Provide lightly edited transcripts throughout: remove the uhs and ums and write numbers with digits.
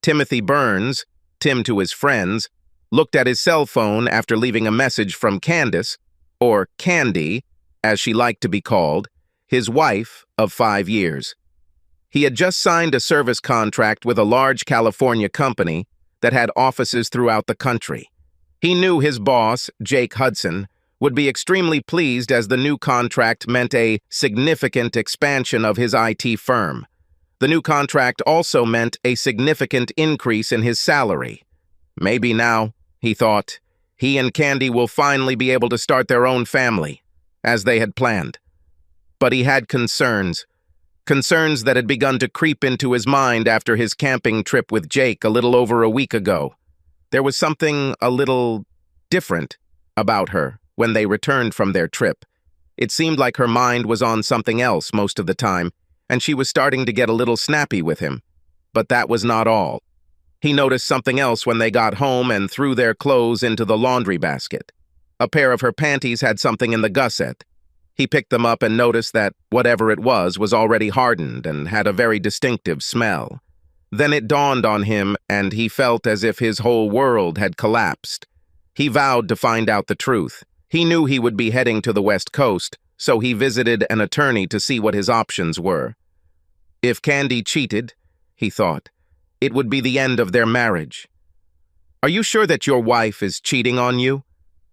Timothy Burns, Tim to his friends, looked at his cell phone after leaving a message from Candace, or Candy, as she liked to be called, his wife of 5 years. He had just signed a service contract with a large California company that had offices throughout the country. He knew his boss, Jake Hudson, would be extremely pleased as the new contract meant a significant expansion of his IT firm. The new contract also meant a significant increase in his salary. Maybe now, he thought, he and Candy will finally be able to start their own family, as they had planned. But he had concerns that had begun to creep into his mind after his camping trip with Jake a little over a week ago. There was something a little different about her when they returned from their trip. It seemed like her mind was on something else most of the time, and she was starting to get a little snappy with him. But that was not all. He noticed something else when they got home and threw their clothes into the laundry basket. A pair of her panties had something in the gusset. He picked them up and noticed that whatever it was already hardened and had a very distinctive smell. Then it dawned on him, and he felt as if his whole world had collapsed. He vowed to find out the truth. He knew he would be heading to the West Coast, so he visited an attorney to see what his options were. If Candy cheated, he thought, it would be the end of their marriage. "Are you sure that your wife is cheating on you?"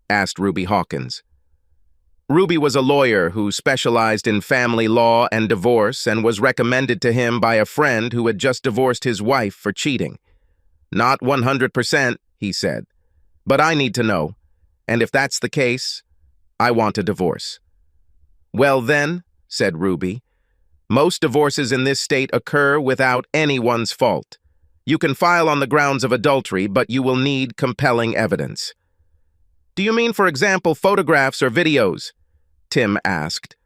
asked Ruby Hawkins. Ruby was a lawyer who specialized in family law and divorce and was recommended to him by a friend who had just divorced his wife for cheating. "Not 100%, he said, "but I need to know, and if that's the case, I want a divorce." "Well then," said Ruby, "most divorces in this state occur without anyone's fault. You can file on the grounds of adultery, but you will need compelling evidence." "Do you mean, for example, photographs or videos?" Tim asked.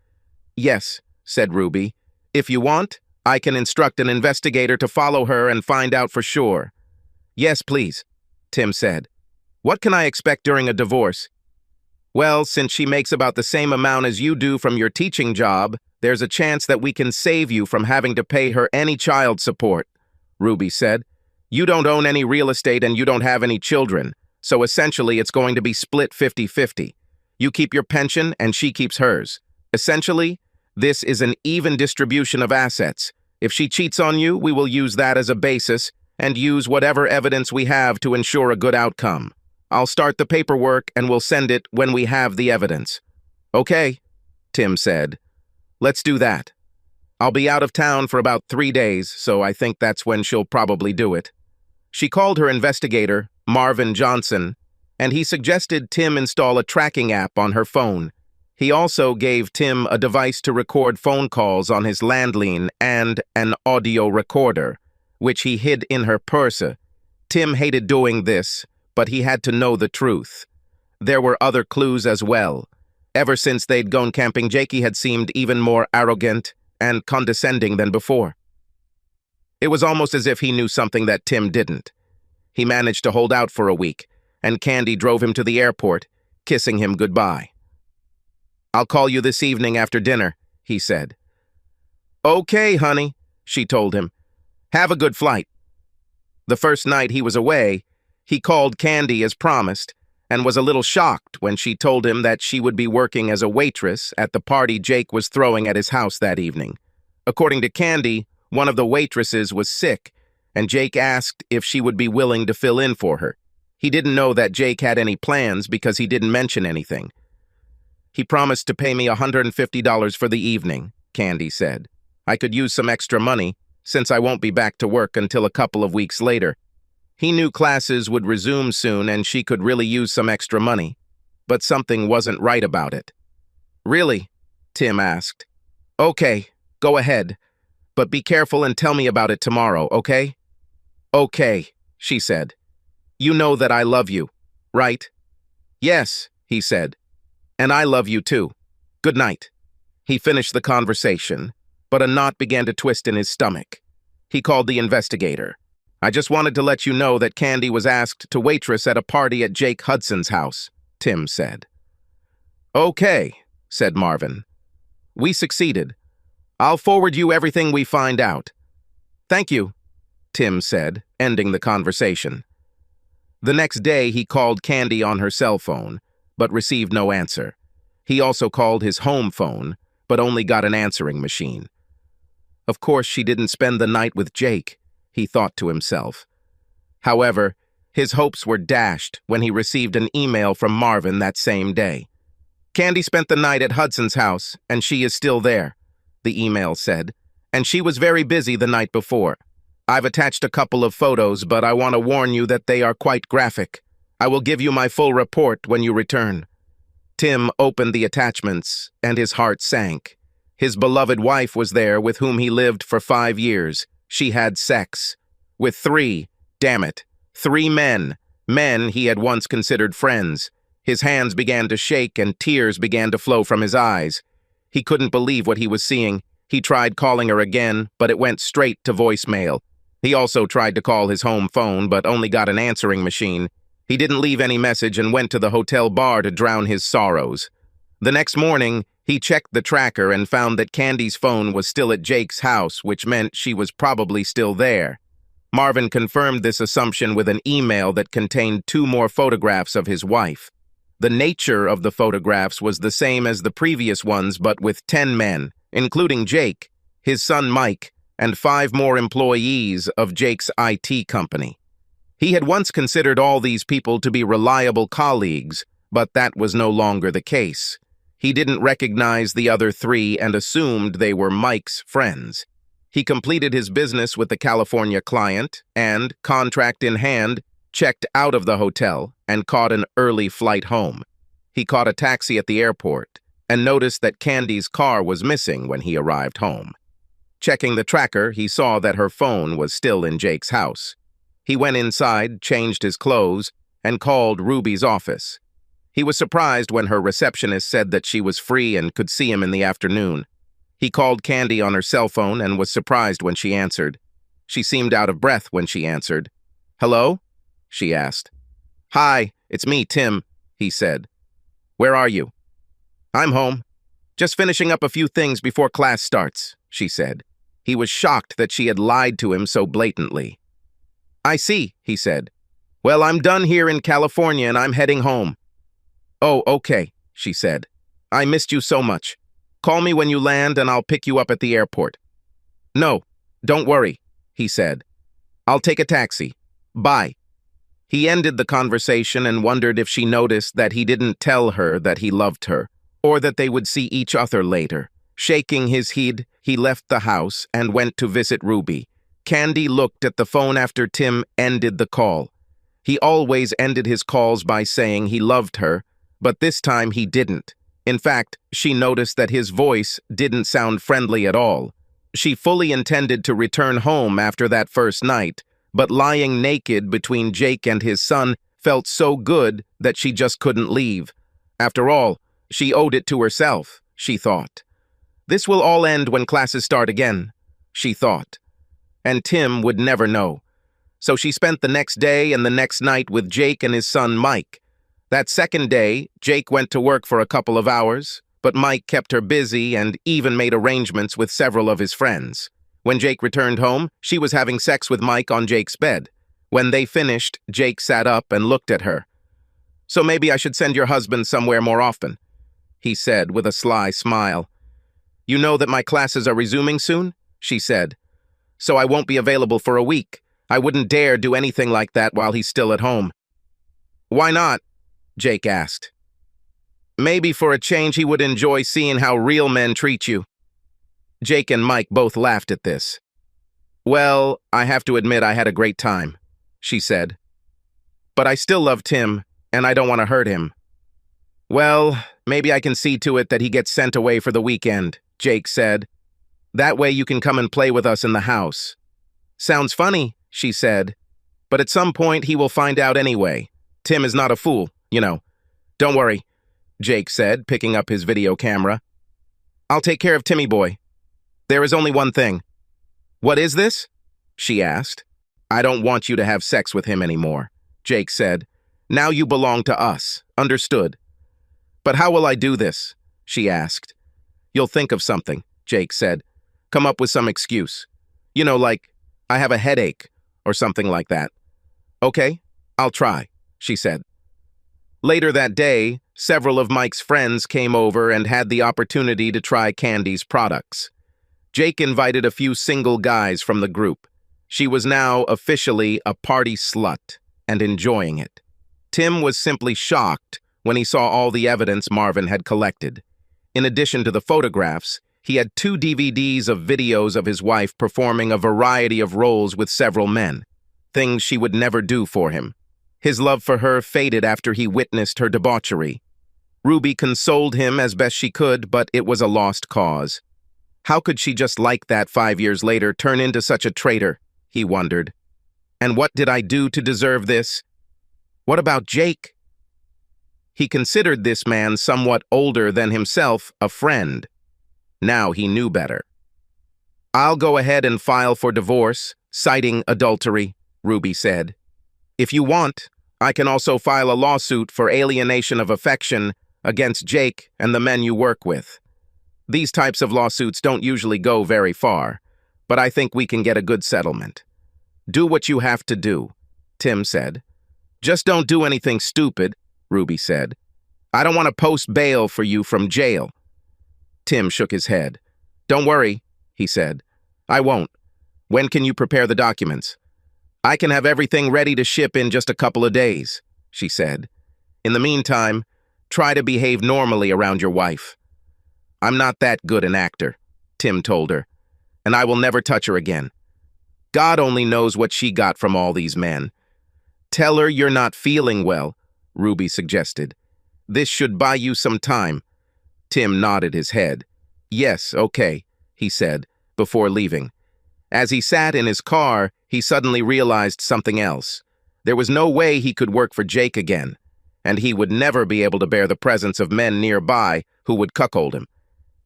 "Yes," said Ruby. "If you want, I can instruct an investigator to follow her and find out for sure." "Yes, please," Tim said. "What can I expect during a divorce?" "Well, since she makes about the same amount as you do from your teaching job, there's a chance that we can save you from having to pay her any child support," Ruby said. "You don't own any real estate and you don't have any children, so essentially it's going to be split 50-50. You keep your pension and she keeps hers. Essentially, this is an even distribution of assets. If she cheats on you, we will use that as a basis and use whatever evidence we have to ensure a good outcome. I'll start the paperwork and we'll send it when we have the evidence." "Okay," Tim said. "Let's do that. I'll be out of town for about 3 days, so I think that's when she'll probably do it." She called her investigator, Marvin Johnson, and he suggested Tim install a tracking app on her phone. He also gave Tim a device to record phone calls on his landline and an audio recorder, which he hid in her purse. Tim hated doing this, but he had to know the truth. There were other clues as well. Ever since they'd gone camping, Jakey had seemed even more arrogant and condescending than before. It was almost as if he knew something that Tim didn't. He managed to hold out for a week, and Candy drove him to the airport, kissing him goodbye. "I'll call you this evening after dinner," he said. "Okay, honey," she told him. "Have a good flight." The first night he was away, he called Candy as promised, and was a little shocked when she told him that she would be working as a waitress at the party Jake was throwing at his house that evening. According to Candy, one of the waitresses was sick, and Jake asked if she would be willing to fill in for her. He didn't know that Jake had any plans because he didn't mention anything. "He promised to pay me $150 for the evening," Candy said. "I could use some extra money, since I won't be back to work until a couple of weeks later." He knew classes would resume soon and she could really use some extra money, but something wasn't right about it. "Really?" Tim asked. "Okay, go ahead, but be careful and tell me about it tomorrow, okay?" "Okay," she said. "You know that I love you, right?" "Yes," he said. "And I love you too. Good night." He finished the conversation, but a knot began to twist in his stomach. He called the investigator. "I just wanted to let you know that Candy was asked to waitress at a party at Jake Hudson's house," Tim said. "Okay," said Marvin. "We succeeded. I'll forward you everything we find out." "Thank you." Tim said, ending the conversation. The next day, he called Candy on her cell phone, but received no answer. He also called his home phone, but only got an answering machine. Of course, she didn't spend the night with Jake, he thought to himself. However, his hopes were dashed when he received an email from Marvin that same day. Candy spent the night at Hudson's house, and she is still there, the email said, and she was very busy the night before. I've attached a couple of photos, but I want to warn you that they are quite graphic. I will give you my full report when you return. Tim opened the attachments, and his heart sank. His beloved wife was there with whom he lived for 5 years. She had sex. With 3 men he had once considered friends. His hands began to shake and tears began to flow from his eyes. He couldn't believe what he was seeing. He tried calling her again, but it went straight to voicemail. He also tried to call his home phone, but only got an answering machine. He didn't leave any message and went to the hotel bar to drown his sorrows. The next morning, he checked the tracker and found that Candy's phone was still at Jake's house, which meant she was probably still there. Marvin confirmed this assumption with an email that contained 2 more photographs of his wife. The nature of the photographs was the same as the previous ones, but with 10 men, including Jake, his son Mike, and 5 more employees of Jake's IT company. He had once considered all these people to be reliable colleagues, but that was no longer the case. He didn't recognize the other 3 and assumed they were Mike's friends. He completed his business with the California client and, contract in hand, checked out of the hotel and caught an early flight home. He caught a taxi at the airport and noticed that Candy's car was missing when he arrived home. Checking the tracker, he saw that her phone was still in Jake's house. He went inside, changed his clothes, and called Ruby's office. He was surprised when her receptionist said that she was free and could see him in the afternoon. He called Candy on her cell phone and was surprised when she answered. She seemed out of breath when she answered. "Hello?" she asked. "Hi, it's me, Tim," he said. "Where are you?" "I'm home. Just finishing up a few things before class starts," she said. He was shocked that she had lied to him so blatantly. "I see," he said. "Well, I'm done here in California and I'm heading home." "Oh, okay," she said. "I missed you so much. Call me when you land and I'll pick you up at the airport." "No, don't worry," he said. "I'll take a taxi. Bye." He ended the conversation and wondered if she noticed that he didn't tell her that he loved her, or that they would see each other later. Shaking his head, he left the house and went to visit Ruby. Candy looked at the phone after Tim ended the call. He always ended his calls by saying he loved her, but this time he didn't. In fact, she noticed that his voice didn't sound friendly at all. She fully intended to return home after that first night, but lying naked between Jake and his son felt so good that she just couldn't leave. After all, she owed it to herself, she thought. This will all end when classes start again, she thought. And Tim would never know. So she spent the next day and the next night with Jake and his son Mike. That second day, Jake went to work for a couple of hours, but Mike kept her busy and even made arrangements with several of his friends. When Jake returned home, she was having sex with Mike on Jake's bed. When they finished, Jake sat up and looked at her. "So maybe I should send your husband somewhere more often," he said with a sly smile. "You know that my classes are resuming soon?" she said. "So I won't be available for a week. I wouldn't dare do anything like that while he's still at home." "Why not?" Jake asked. "Maybe for a change he would enjoy seeing how real men treat you." Jake and Mike both laughed at this. "Well, I have to admit I had a great time," she said. "But I still love Tim, and I don't want to hurt him." "Well, maybe I can see to it that he gets sent away for the weekend," Jake said. "That way you can come and play with us in the house." "Sounds funny," she said. "But at some point he will find out anyway. Tim is not a fool, you know." "Don't worry," Jake said, picking up his video camera. "I'll take care of Timmy boy. There is only one thing." "What is this?" she asked. "I don't want you to have sex with him anymore," Jake said. "Now you belong to us. Understood?" "But how will I do this?" she asked. "You'll think of something," Jake said. "Come up with some excuse. You know, like, I have a headache, or something like that. Okay, I'll try, she said. Later that day, several of Mike's friends came over and had the opportunity to try Candy's products. Jake invited a few single guys from the group. She was now officially a party slut and enjoying it. Tim was simply shocked when he saw all the evidence Marvin had collected. In addition to the photographs, he had 2 DVDs of videos of his wife performing a variety of roles with several men, things she would never do for him. His love for her faded after he witnessed her debauchery. Ruby consoled him as best she could, but it was a lost cause. How could she just like that 5 years later turn into such a traitor, he wondered. And what did I do to deserve this? What about Jake? He considered this man somewhat older than himself a friend. Now he knew better. I'll go ahead and file for divorce, citing adultery, Ruby said. If you want, I can also file a lawsuit for alienation of affection against Jake and the men you work with. These types of lawsuits don't usually go very far, but I think we can get a good settlement. Do what you have to do, Tim said. Just don't do anything stupid, Ruby said. I don't want to post bail for you from jail. Tim shook his head. Don't worry, he said. I won't. When can you prepare the documents? I can have everything ready to ship in just a couple of days, she said. In the meantime, try to behave normally around your wife. I'm not that good an actor, Tim told her, and I will never touch her again. God only knows what she got from all these men. Tell her you're not feeling well, Ruby suggested. This should buy you some time. Tim nodded his head. Yes, okay, he said, before leaving. As he sat in his car, he suddenly realized something else. There was no way he could work for Jake again, and he would never be able to bear the presence of men nearby who would cuckold him.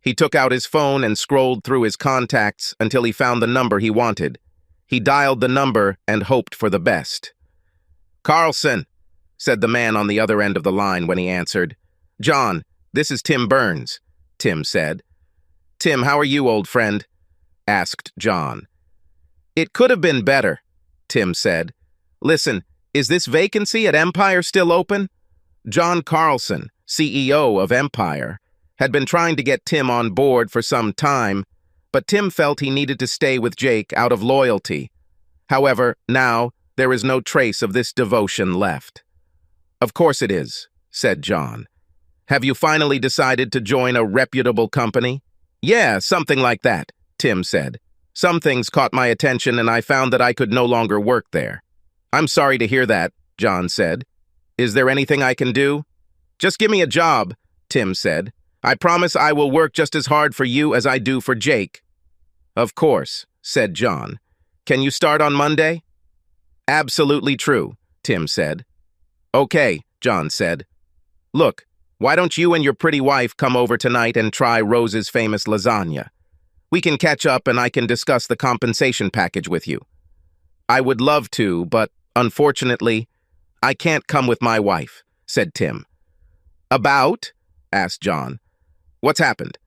He took out his phone and scrolled through his contacts until he found the number he wanted. He dialed the number and hoped for the best. Carlson, said the man on the other end of the line when he answered. John, this is Tim Burns, Tim said. Tim, how are you, old friend? Asked John. It could have been better, Tim said. Listen, is this vacancy at Empire still open? John Carlson, CEO of Empire, had been trying to get Tim on board for some time, but Tim felt he needed to stay with Jake out of loyalty. However, now there is no trace of this devotion left. Of course it is, said John. Have you finally decided to join a reputable company? Yeah, something like that, Tim said. Some things caught my attention and I found that I could no longer work there. I'm sorry to hear that, John said. Is there anything I can do? Just give me a job, Tim said. I promise I will work just as hard for you as I do for Jake. Of course, said John. Can you start on Monday? Absolutely true, Tim said. Okay, John said. Look, why don't you and your pretty wife come over tonight and try Rose's famous lasagna? We can catch up and I can discuss the compensation package with you. I would love to, but unfortunately, I can't come with my wife, said Tim. About? Asked John. What's happened?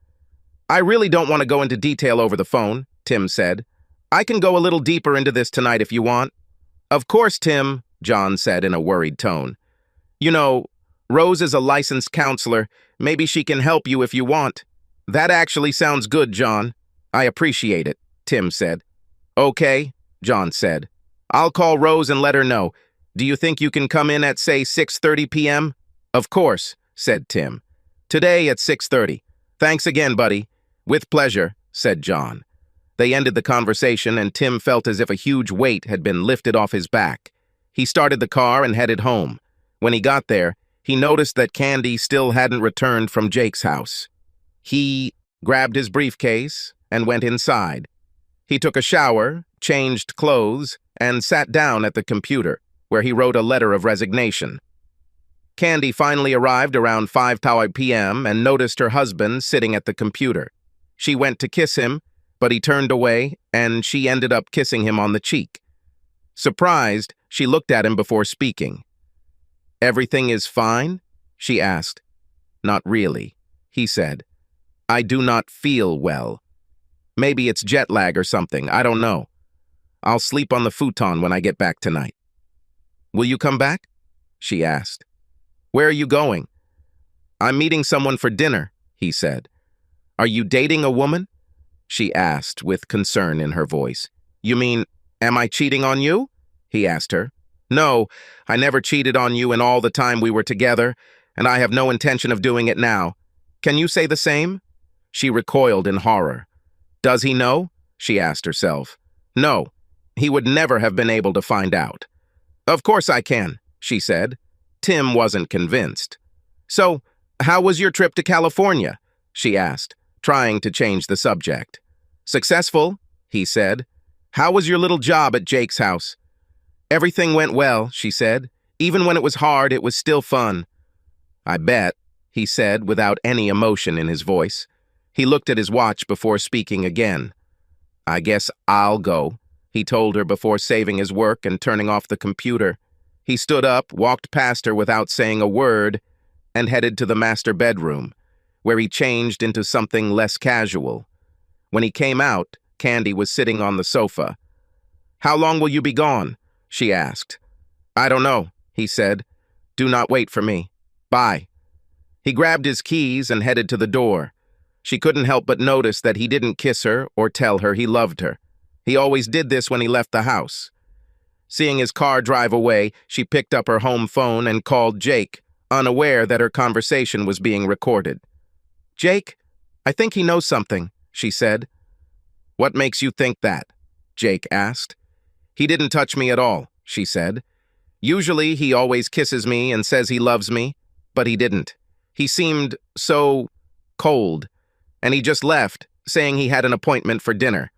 I really don't want to go into detail over the phone, Tim said. I can go a little deeper into this tonight if you want. Of course, Tim, John said in a worried tone. You know, Rose is a licensed counselor. Maybe she can help you if you want. That actually sounds good, John. I appreciate it, Tim said. Okay, John said. I'll call Rose and let her know. Do you think you can come in at, say, 6:30 p.m.? Of course, said Tim. Today at 6:30. Thanks again, buddy. With pleasure, said John. They ended the conversation and Tim felt as if a huge weight had been lifted off his back. He started the car and headed home. When he got there, he noticed that Candy still hadn't returned from Jake's house. He grabbed his briefcase and went inside. He took a shower, changed clothes, and sat down at the computer, where he wrote a letter of resignation. Candy finally arrived around 5 p.m. and noticed her husband sitting at the computer. She went to kiss him, but he turned away, and she ended up kissing him on the cheek. Surprised, she looked at him before speaking. Everything is fine? She asked. Not really, he said. I do not feel well. Maybe it's jet lag or something, I don't know. I'll sleep on the futon when I get back tonight." "Will you come back?" she asked. "Where are you going?" "I'm meeting someone for dinner," he said. "Are you dating a woman?" she asked with concern in her voice. "You mean, am I cheating on you?" he asked her. "No, I never cheated on you in all the time we were together, and I have no intention of doing it now. Can you say the same?" She recoiled in horror. "Does he know?" she asked herself. No, he would never have been able to find out. "Of course I can," she said. Tim wasn't convinced. "So, how was your trip to California?" she asked, trying to change the subject. "Successful," he said. "How was your little job at Jake's house?" "Everything went well," she said. "Even when it was hard, it was still fun." "I bet," he said without any emotion in his voice. He looked at his watch before speaking again. "I guess I'll go," he told her before saving his work and turning off the computer. He stood up, walked past her without saying a word, and headed to the master bedroom, where he changed into something less casual. When he came out, Candy was sitting on the sofa. "How long will you be gone?" she asked. "I don't know," he said. "Do not wait for me. Bye." He grabbed his keys and headed to the door. She couldn't help but notice that he didn't kiss her or tell her he loved her. He always did this when he left the house. Seeing his car drive away, she picked up her home phone and called Jake, unaware that her conversation was being recorded. "Jake, I think he knows something," she said. "What makes you think that?" Jake asked. "He didn't touch me at all," she said. "Usually he always kisses me and says he loves me, but he didn't. He seemed so cold, and he just left, saying he had an appointment for dinner."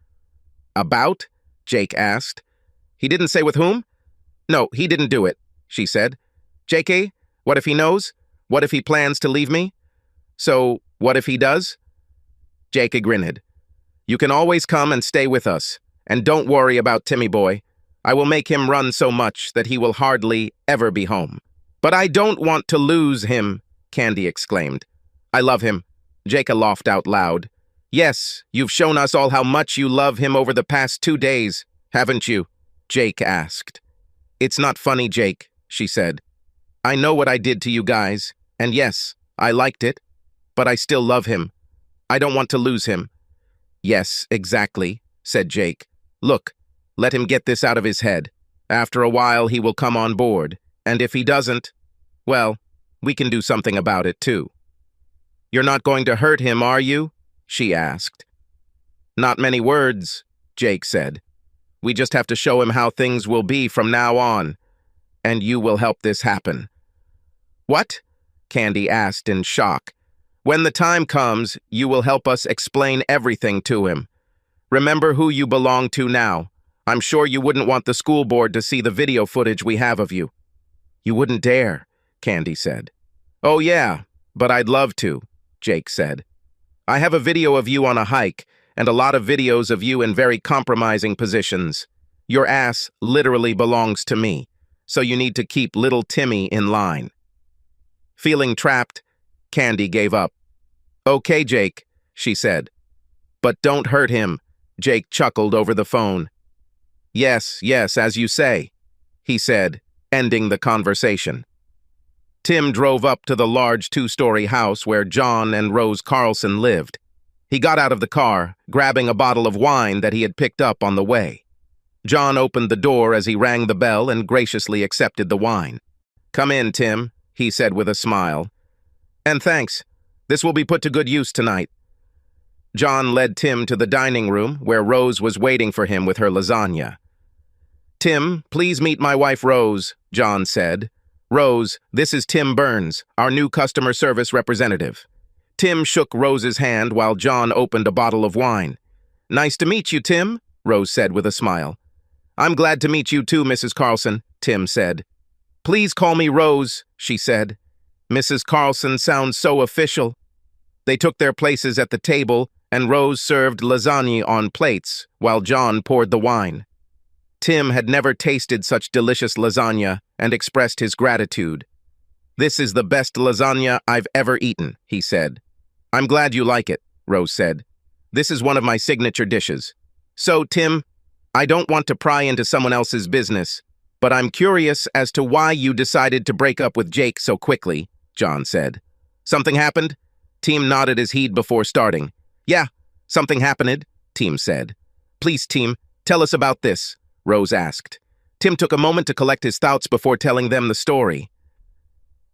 "About?" Jake asked. "He didn't say with whom?" "No, he didn't do it," she said. "JK, what if he knows? What if he plans to leave me?" "So, what if he does?" Jake grinned. "You can always come and stay with us, and don't worry about Timmy boy. I will make him run so much that he will hardly ever be home." "But I don't want to lose him," Candy exclaimed. "I love him," Jake laughed out loud. "Yes, you've shown us all how much you love him over the past 2 days, haven't you?" Jake asked. "It's not funny, Jake," she said. "I know what I did to you guys, and yes, I liked it, but I still love him. I don't want to lose him." "Yes, exactly," said Jake. "Look, let him get this out of his head. After a while, he will come on board, and if he doesn't, well, we can do something about it, too." "You're not going to hurt him, are you?" she asked. "Not many words," Jake said. "We just have to show him how things will be from now on, and you will help this happen." "What?" Candy asked in shock. "When the time comes, you will help us explain everything to him. Remember who you belong to now. I'm sure you wouldn't want the school board to see the video footage we have of you." "You wouldn't dare," Candy said. "Oh yeah, but I'd love to," Jake said. "I have a video of you on a hike, and a lot of videos of you in very compromising positions. Your ass literally belongs to me, so you need to keep little Timmy in line." Feeling trapped, Candy gave up. "Okay, Jake," she said. "But don't hurt him," Jake chuckled over the phone. "Yes, yes, as you say," he said, ending the conversation. Tim drove up to the large 2-story house where John and Rose Carlson lived. He got out of the car, grabbing a bottle of wine that he had picked up on the way. John opened the door as he rang the bell and graciously accepted the wine. "Come in, Tim," he said with a smile. "And thanks. This will be put to good use tonight." John led Tim to the dining room, where Rose was waiting for him with her lasagna. "Tim, please meet my wife Rose," John said. "Rose, this is Tim Burns, our new customer service representative." Tim shook Rose's hand while John opened a bottle of wine. "Nice to meet you, Tim," Rose said with a smile. "I'm glad to meet you too, Mrs. Carlson," Tim said. "Please call me Rose," she said. "Mrs. Carlson sounds so official." They took their places at the table, and Rose served lasagna on plates, while John poured the wine. Tim had never tasted such delicious lasagna and expressed his gratitude. "This is the best lasagna I've ever eaten," he said. "I'm glad you like it," Rose said. "This is one of my signature dishes. So, Tim, I don't want to pry into someone else's business, but I'm curious as to why you decided to break up with Jake so quickly, John said. Something happened? Tim nodded his head before starting. Yeah, something happened, Tim said. Please, Tim, tell us about this, Rose asked. Tim took a moment to collect his thoughts before telling them the story.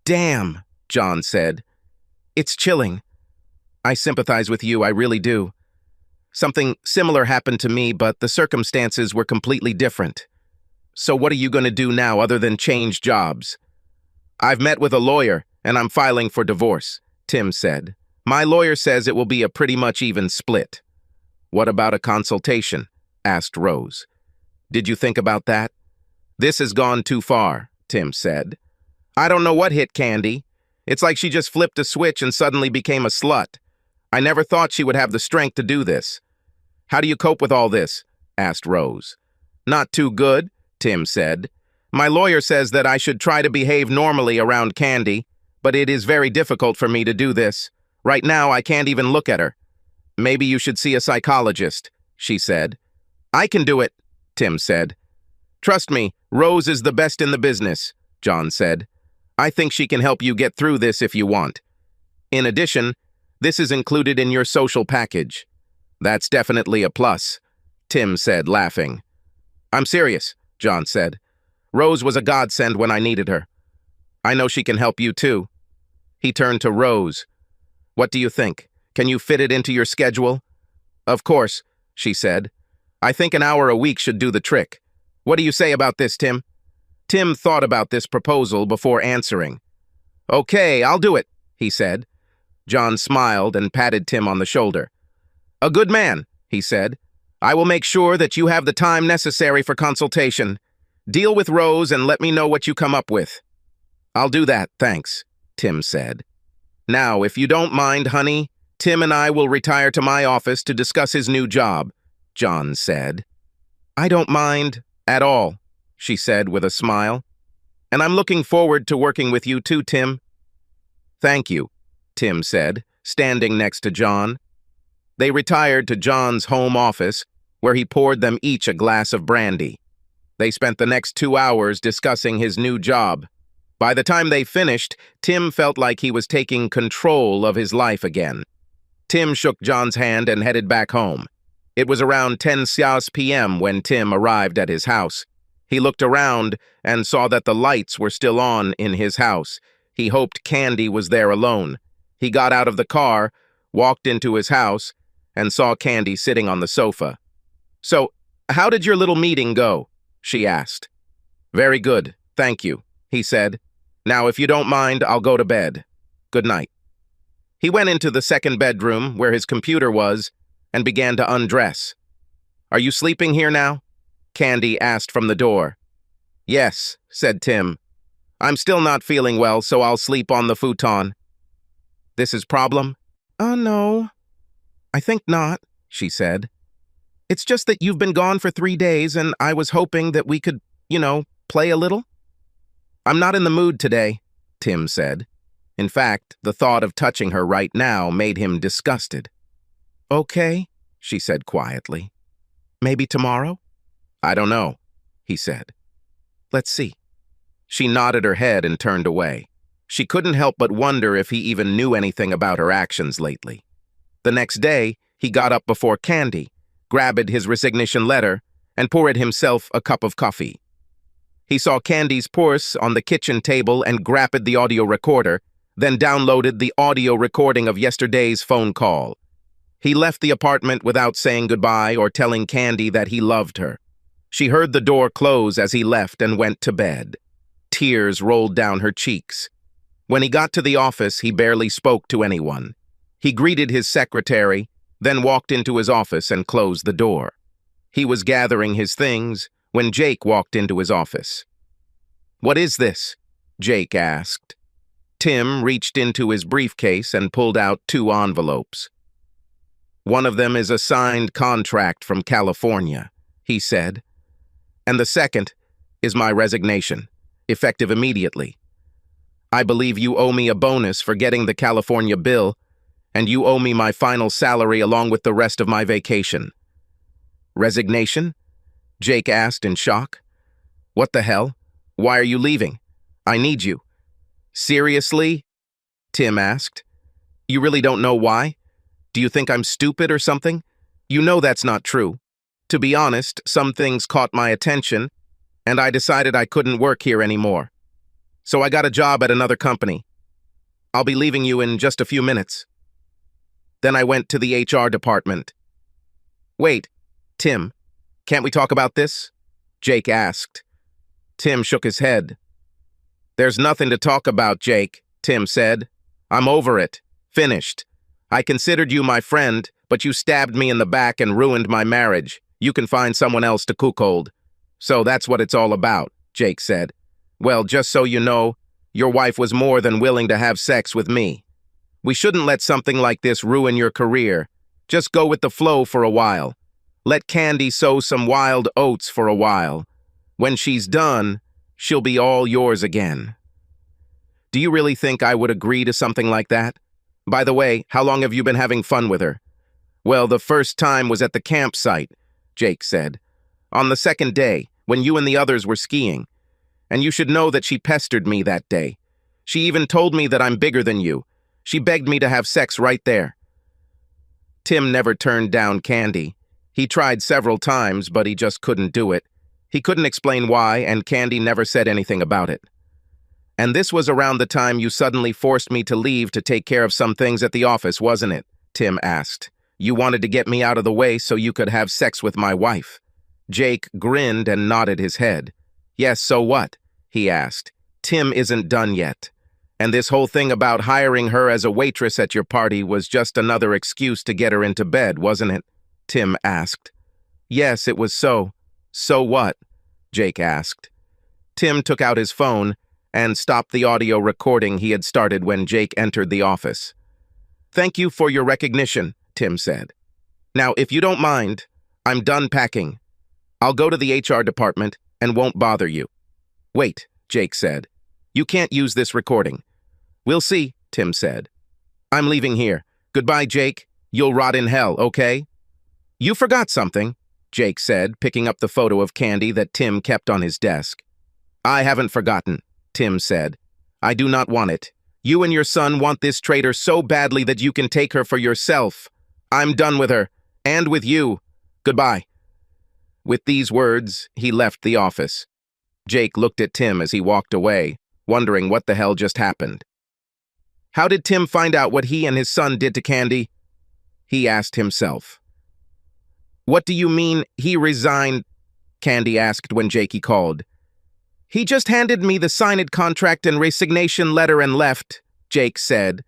Damn, John said. It's chilling. I sympathize with you, I really do. Something similar happened to me, but the circumstances were completely different. So what are you going to do now other than change jobs? I've met with a lawyer, and I'm filing for divorce, Tim said. My lawyer says it will be a pretty much even split. What about a consultation? Asked Rose. Did you think about that? This has gone too far, Tim said. I don't know what hit Candy. It's like she just flipped a switch and suddenly became a slut. I never thought she would have the strength to do this. How do you cope with all this? Asked Rose. Not too good, Tim said. My lawyer says that I should try to behave normally around Candy, but it is very difficult for me to do this. Right now, I can't even look at her. Maybe you should see a psychologist, she said. I can do it, Tim said. Trust me, Rose is the best in the business, John said. I think she can help you get through this if you want. In addition, this is included in your social package. That's definitely a plus, Tim said, laughing. I'm serious, John said. Rose was a godsend when I needed her. I know she can help you too. He turned to Rose. What do you think? Can you fit it into your schedule? Of course, she said. I think an hour a week should do the trick. What do you say about this, Tim? Tim thought about this proposal before answering. Okay, I'll do it, he said. John smiled and patted Tim on the shoulder. A good man, he said. I will make sure that you have the time necessary for consultation. Deal with Rose and let me know what you come up with. I'll do that, thanks, Tim said. Now, if you don't mind, honey, Tim and I will retire to my office to discuss his new job, John said. I don't mind at all, she said with a smile. And I'm looking forward to working with you too, Tim. Thank you, Tim said, standing next to John. They retired to John's home office, where he poured them each a glass of brandy. They spent the next 2 hours discussing his new job. By the time they finished, Tim felt like he was taking control of his life again. Tim shook John's hand and headed back home. It was around 10 p.m. when Tim arrived at his house. He looked around and saw that the lights were still on in his house. He hoped Candy was there alone. He got out of the car, walked into his house, and saw Candy sitting on the sofa. So, how did your little meeting go? She asked. Very good, thank you, he said. Now, if you don't mind, I'll go to bed. Good night. He went into the second bedroom, where his computer was, and began to undress. Are you sleeping here now? Candy asked from the door. Yes, said Tim. I'm still not feeling well, so I'll sleep on the futon. This is problem? No. I think not, she said. It's just that you've been gone for 3 days, and I was hoping that we could, play a little. I'm not in the mood today, Tim said. In fact, the thought of touching her right now made him disgusted. Okay, she said quietly. Maybe tomorrow? I don't know, he said. Let's see. She nodded her head and turned away. She couldn't help but wonder if he even knew anything about her actions lately. The next day, he got up before Candy, grabbed his resignation letter, and poured himself a cup of coffee. He saw Candy's purse on the kitchen table and grabbed the audio recorder, then downloaded the audio recording of yesterday's phone call. He left the apartment without saying goodbye or telling Candy that he loved her. She heard the door close as he left and went to bed. Tears rolled down her cheeks. When he got to the office, he barely spoke to anyone. He greeted his secretary, then walked into his office and closed the door. He was gathering his things when Jake walked into his office. What is this? Jake asked. Tim reached into his briefcase and pulled out 2 envelopes. One of them is a signed contract from California, he said. And the second is my resignation, effective immediately. I believe you owe me a bonus for getting the California bill, and you owe me my final salary along with the rest of my vacation. Resignation? Jake asked in shock. What the hell? Why are you leaving? I need you. Seriously? Tim asked. You really don't know why? Do you think I'm stupid or something? You know that's not true. To be honest, some things caught my attention, and I decided I couldn't work here anymore. So I got a job at another company. I'll be leaving you in just a few minutes. Then I went to the HR department. Wait, Tim, can't we talk about this? Jake asked. Tim shook his head. There's nothing to talk about, Jake, Tim said. I'm over it. Finished. I considered you my friend, but you stabbed me in the back and ruined my marriage. You can find someone else to cuckold. So that's what it's all about, Jake said. Well, just so you know, your wife was more than willing to have sex with me. We shouldn't let something like this ruin your career. Just go with the flow for a while. Let Candy sow some wild oats for a while. When she's done, she'll be all yours again. Do you really think I would agree to something like that? By the way, how long have you been having fun with her? Well, the first time was at the campsite, Jake said. On the second day, when you and the others were skiing. And you should know that she pestered me that day. She even told me that I'm bigger than you. She begged me to have sex right there. Tim never turned down Candy. He tried several times, but he just couldn't do it. He couldn't explain why, and Candy never said anything about it. And this was around the time you suddenly forced me to leave to take care of some things at the office, wasn't it? Tim asked. You wanted to get me out of the way so you could have sex with my wife. Jake grinned and nodded his head. Yes, so what? He asked. Tim isn't done yet. And this whole thing about hiring her as a waitress at your party was just another excuse to get her into bed, wasn't it? Tim asked. Yes, it was so. So what? Jake asked. Tim took out his phone and stopped the audio recording he had started when Jake entered the office. Thank you for your recognition, Tim said. Now, if you don't mind, I'm done packing. I'll go to the HR department and won't bother you. Wait, Jake said. You can't use this recording. We'll see, Tim said. I'm leaving here. Goodbye, Jake. You'll rot in hell, okay? You forgot something, Jake said, picking up the photo of Candy that Tim kept on his desk. I haven't forgotten, Tim said. I do not want it. You and your son want this traitor so badly that you can take her for yourself. I'm done with her, and with you. Goodbye. With these words, he left the office. Jake looked at Tim as he walked away, wondering what the hell just happened. How did Tim find out what he and his son did to Candy? He asked himself. What do you mean, he resigned? Candy asked when Jakey called. He just handed me the signed contract and resignation letter and left, Jake said.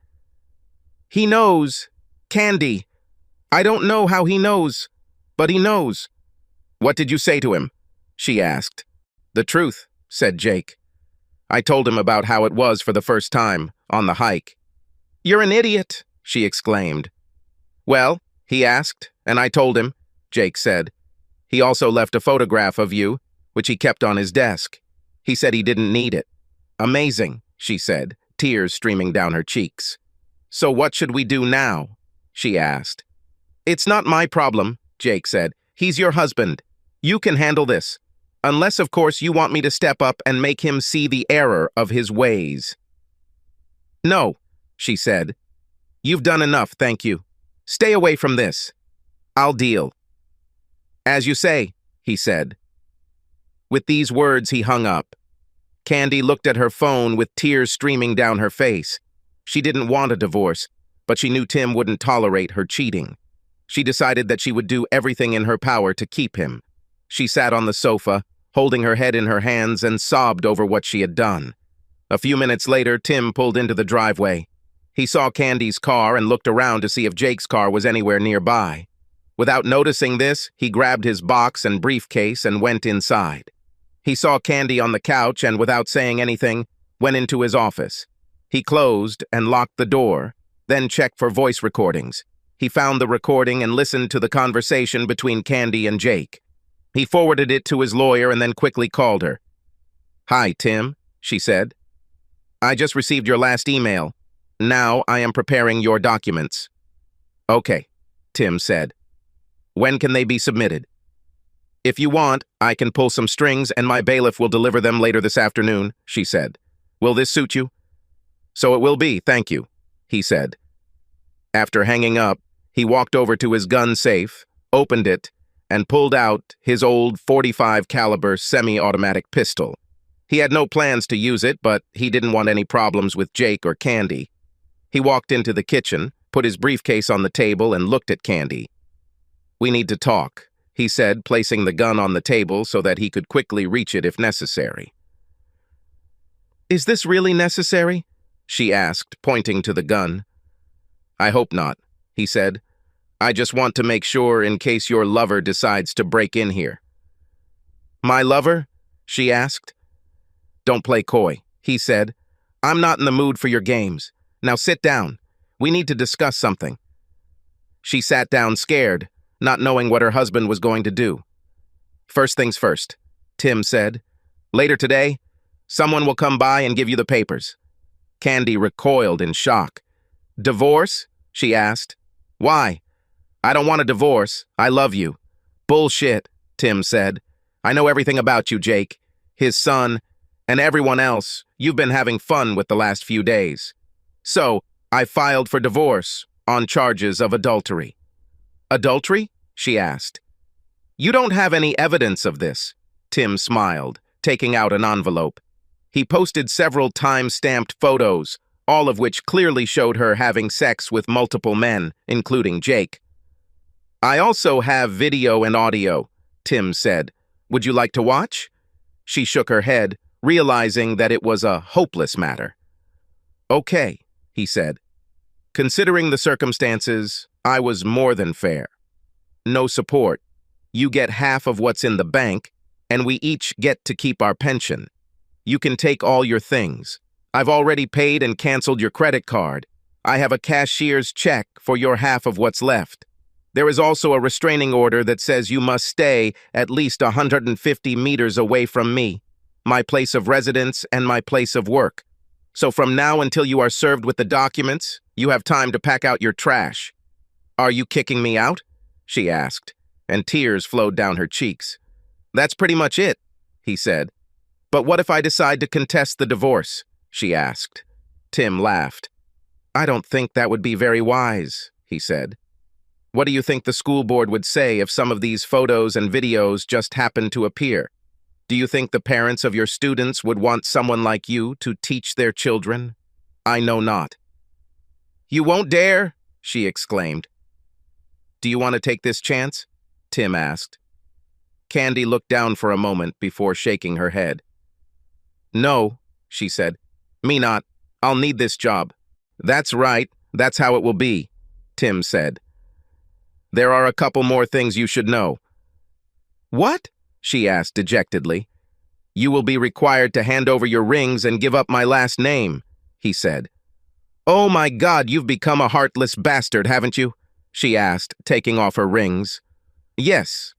He knows. Candy. I don't know how he knows, but he knows. What did you say to him? She asked. The truth, said Jake. I told him about how it was for the first time, on the hike. You're an idiot, she exclaimed. Well, he asked, and I told him, Jake said. He also left a photograph of you, which he kept on his desk. He said he didn't need it. Amazing, she said, tears streaming down her cheeks. So what should we do now? She asked. It's not my problem, Jake said. He's your husband. You can handle this. Unless, of course, you want me to step up and make him see the error of his ways. No, she said. You've done enough, thank you. Stay away from this. I'll deal. As you say, he said. With these words, he hung up. Candy looked at her phone with tears streaming down her face. She didn't want a divorce, but she knew Tim wouldn't tolerate her cheating. She decided that she would do everything in her power to keep him. She sat on the sofa, holding her head in her hands, and sobbed over what she had done. A few minutes later, Tim pulled into the driveway. He saw Candy's car and looked around to see if Jake's car was anywhere nearby. Without noticing this, he grabbed his box and briefcase and went inside. He saw Candy on the couch and, without saying anything, went into his office. He closed and locked the door, then checked for voice recordings. He found the recording and listened to the conversation between Candy and Jake. He forwarded it to his lawyer and then quickly called her. Hi, Tim, she said. I just received your last email. Now I am preparing your documents. Okay, Tim said. When can they be submitted? If you want, I can pull some strings and my bailiff will deliver them later this afternoon, she said. Will this suit you? So it will be, thank you, he said. After hanging up, he walked over to his gun safe, opened it, and pulled out his old .45 caliber semi-automatic pistol. He had no plans to use it, but he didn't want any problems with Jake or Candy. He walked into the kitchen, put his briefcase on the table, and looked at Candy. "We need to talk," he said, placing the gun on the table so that he could quickly reach it if necessary. "Is this really necessary?" she asked, pointing to the gun. "I hope not," he said. "I just want to make sure in case your lover decides to break in here." "My lover?" she asked. "Don't play coy," he said. "I'm not in the mood for your games. Now sit down. We need to discuss something." She sat down scared, not knowing what her husband was going to do. "First things first," Tim said. "Later today, someone will come by and give you the papers." Candy recoiled in shock. "Divorce?" she asked. "Why?" "I don't want a divorce. I love you." "Bullshit," Tim said. "I know everything about you, Jake, his son, and everyone else. You've been having fun with the last few days. So, I filed for divorce on charges of adultery." "Adultery?" she asked. "You don't have any evidence of this," Tim smiled, taking out an envelope. He posted several time-stamped photos, all of which clearly showed her having sex with multiple men, including Jake. "I also have video and audio," Tim said. "Would you like to watch?" She shook her head, realizing that it was a hopeless matter. "Okay," he said. "Considering the circumstances, I was more than fair. No support. You get half of what's in the bank, and we each get to keep our pension. You can take all your things. I've already paid and canceled your credit card. I have a cashier's check for your half of what's left. There is also a restraining order that says you must stay at least 150 meters away from me, my place of residence and my place of work. So from now until you are served with the documents, you have time to pack out your trash." "Are you kicking me out?" she asked, and tears flowed down her cheeks. "That's pretty much it," he said. "But what if I decide to contest the divorce?" she asked. Tim laughed. "I don't think that would be very wise," he said. "What do you think the school board would say if some of these photos and videos just happened to appear? Do you think the parents of your students would want someone like you to teach their children? I know not." "You won't dare!" she exclaimed. "Do you want to take this chance?" Tim asked. Candy looked down for a moment before shaking her head. "No," she said. "Me not. I'll need this job." "That's right. That's how it will be," Tim said. "There are a couple more things you should know." "What?" she asked dejectedly. "You will be required to hand over your rings and give up my last name," he said. "Oh my God, you've become a heartless bastard, haven't you?" she asked, taking off her rings. "Yes."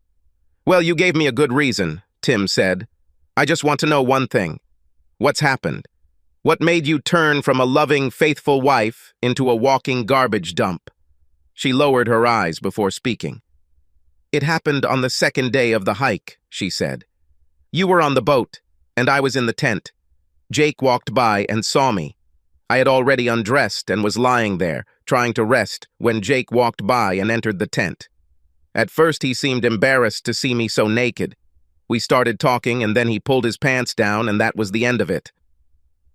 "Well, you gave me a good reason," Tim said. "I just want to know one thing. What's happened? What made you turn from a loving, faithful wife into a walking garbage dump?" She lowered her eyes before speaking. "It happened on the second day of the hike," she said. "You were on the boat, and I was in the tent. Jake walked by and saw me. I had already undressed and was lying there, trying to rest, when Jake walked by and entered the tent. At first he seemed embarrassed to see me so naked. We started talking and then he pulled his pants down and that was the end of it."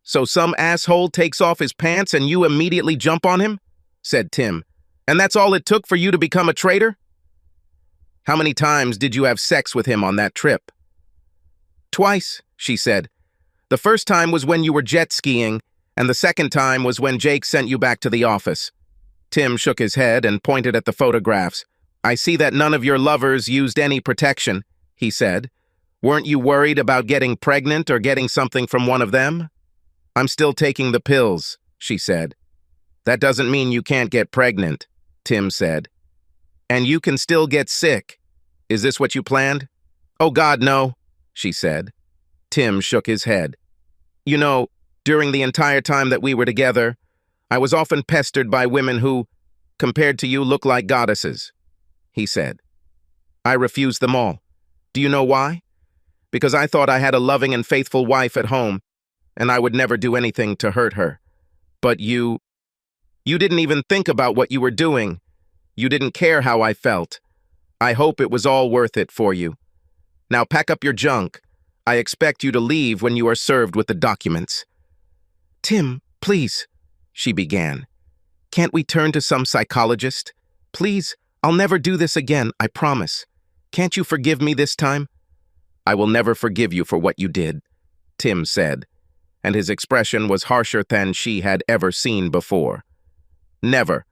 "So some asshole takes off his pants and you immediately jump on him?" said Tim. "And that's all it took for you to become a traitor?" "How many times did you have sex with him on that trip?" "Twice," she said. "The first time was when you were jet skiing, and the second time was when Jake sent you back to the office." Tim shook his head and pointed at the photographs. "I see that none of your lovers used any protection," he said. "Weren't you worried about getting pregnant or getting something from one of them?" "I'm still taking the pills," she said. "That doesn't mean you can't get pregnant," Tim said. "And you can still get sick. Is this what you planned?" "Oh God, no," she said. Tim shook his head. "You know, during the entire time that we were together, I was often pestered by women who, compared to you, look like goddesses," he said. "I refused them all. Do you know why? Because I thought I had a loving and faithful wife at home, and I would never do anything to hurt her. But you didn't even think about what you were doing. You didn't care how I felt. I hope it was all worth it for you. Now pack up your junk. I expect you to leave when you are served with the documents." "Tim, please," she began. "Can't we turn to some psychologist? Please, I'll never do this again, I promise. Can't you forgive me this time?" "I will never forgive you for what you did," Tim said, and his expression was harsher than she had ever seen before. "Never.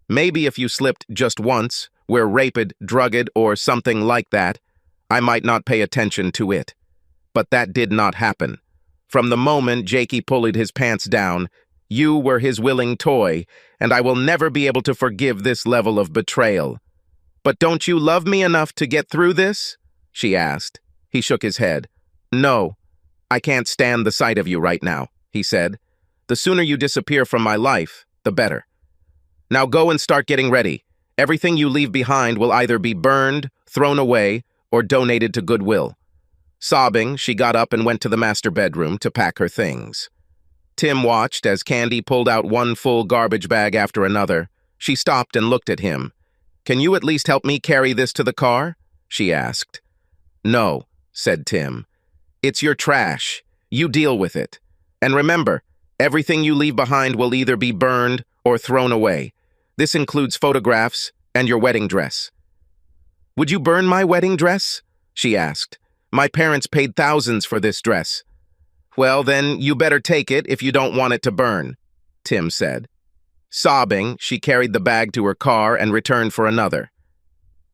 Maybe if you slipped just once, were raped, drugged, or something like that, I might not pay attention to it. But that did not happen. From the moment Jakey pulled his pants down, you were his willing toy, and I will never be able to forgive this level of betrayal." "But don't you love me enough to get through this?" she asked. He shook his head. "No, I can't stand the sight of you right now," he said. "The sooner you disappear from my life, the better. Now go and start getting ready. Everything you leave behind will either be burned, thrown away, or donated to Goodwill." Sobbing, she got up and went to the master bedroom to pack her things. Tim watched as Candy pulled out one full garbage bag after another. She stopped and looked at him. "Can you at least help me carry this to the car?" she asked. "No," said Tim. "It's your trash. You deal with it. And remember, everything you leave behind will either be burned or thrown away. This includes photographs and your wedding dress." "Would you burn my wedding dress?" she asked. "My parents paid thousands for this dress." "Well, then you better take it if you don't want it to burn," Tim said. Sobbing, she carried the bag to her car and returned for another.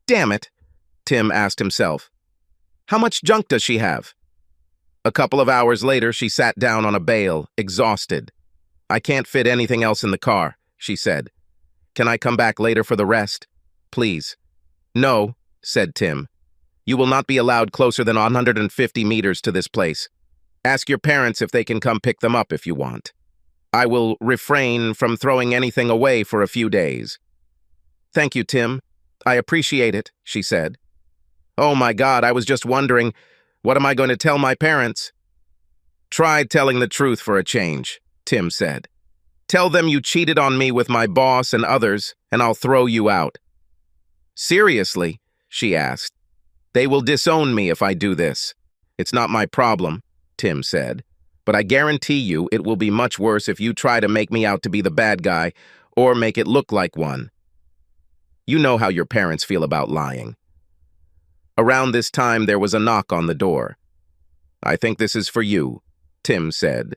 "Damn it," Tim asked himself. "How much junk does she have?" A couple of hours later, she sat down on a bale, exhausted. "I can't fit anything else in the car," she said. "Can I come back later for the rest? Please." "No," said Tim. "You will not be allowed closer than 150 meters to this place. Ask your parents if they can come pick them up if you want. I will refrain from throwing anything away for a few days." "Thank you, Tim. I appreciate it," she said. "Oh my God, I was just wondering, what am I going to tell my parents?" "Try telling the truth for a change," Tim said. "Tell them you cheated on me with my boss and others, and I'll throw you out." "Seriously?" she asked. "They will disown me if I do this." "It's not my problem," Tim said. "But I guarantee you it will be much worse if you try to make me out to be the bad guy or make it look like one. You know how your parents feel about lying." Around this time, there was a knock on the door. "I think this is for you," Tim said.